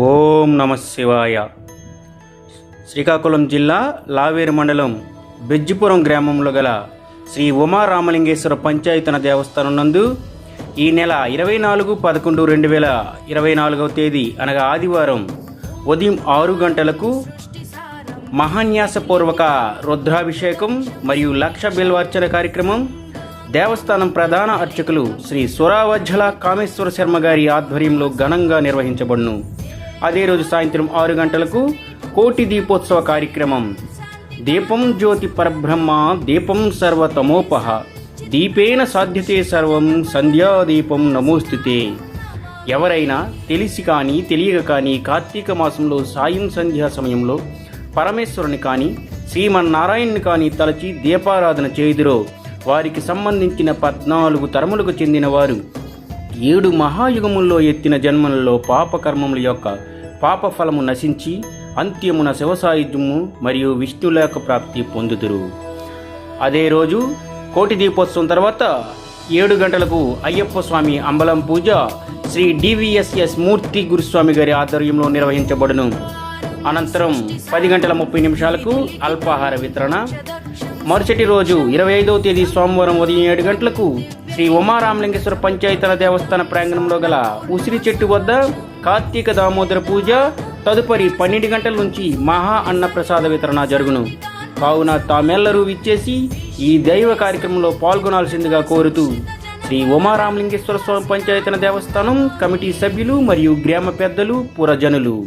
ఓం నమ శివాయ. శ్రీకాకుళం జిల్లా లావేరు మండలం బెజ్జిపురం గ్రామంలో గల శ్రీ ఉమారామలింగేశ్వర పంచాయతన దేవస్థానం నందు ఈ నెల 24/11/2024 తేదీ అనగా ఆదివారం ఉదయం 6 గంటలకు మహాన్యాసపూర్వక రుద్రాభిషేకం మరియు లక్ష బిల్వార్చన కార్యక్రమం దేవస్థానం ప్రధాన అర్చకులు శ్రీ సురావజ్జల కామేశ్వర శర్మ గారి ఆధ్వర్యంలో ఘనంగా నిర్వహించబడును. అదే రోజు సాయంత్రం 6 గంటలకు కోటి దీపోత్సవ కార్యక్రమం. దీపం జ్యోతి పరబ్రహ్మ దీపం సర్వతమోపహ దీపేన సాధ్యతే సర్వం సంధ్యాదీపం నమోస్తుతే. ఎవరైనా తెలిసి కానీ తెలియక కానీ కార్తీక మాసంలో సాయం సంధ్యా సమయంలో పరమేశ్వరుని కానీ శ్రీమన్నారాయణుని కానీ తలచి దీపారాధన చేయుదురో వారికి సంబంధించిన 14 తరములకు చెందిన వారు 7 మహాయుగముల్లో ఎత్తిన జన్మలలో పాపకర్మముల యొక్క పాపఫలము నశించి అంత్యమున శివసాయుధ్యము మరియు విష్ణులోక ప్రాప్తి పొందుదురు. అదే రోజు కోటి దీపోత్సవం తర్వాత 7 గంటలకు అయ్యప్ప స్వామి అంబలం పూజ శ్రీ డివిఎస్ఎస్ మూర్తి గురుస్వామి గారి ఆధ్వర్యంలో నిర్వహించబడును. అనంతరం 10:30 అల్పాహార వితరణ. మరుసటి రోజు 25వ తేదీ సోమవారం ఉదయం 7 గంటలకు శ్రీ ఉమారామలింగేశ్వర పంచాయతన దేవస్థాన ప్రాంగణంలో గల ఉసిరి చెట్టు వద్ద కార్తీక దామోదర పూజ. తదుపరి 12 గంటల నుంచి మహా అన్న ప్రసాద వితరణ జరుగును. కావున తామెల్లరూ విచ్చేసి ఈ దైవ కార్యక్రమంలో పాల్గొనాల్సిందిగా కోరుతూ శ్రీ ఉమారామలింగేశ్వర స్వామి పంచాయతన దేవస్థానం కమిటీ సభ్యులు మరియు గ్రామ పెద్దలు పురజనులు.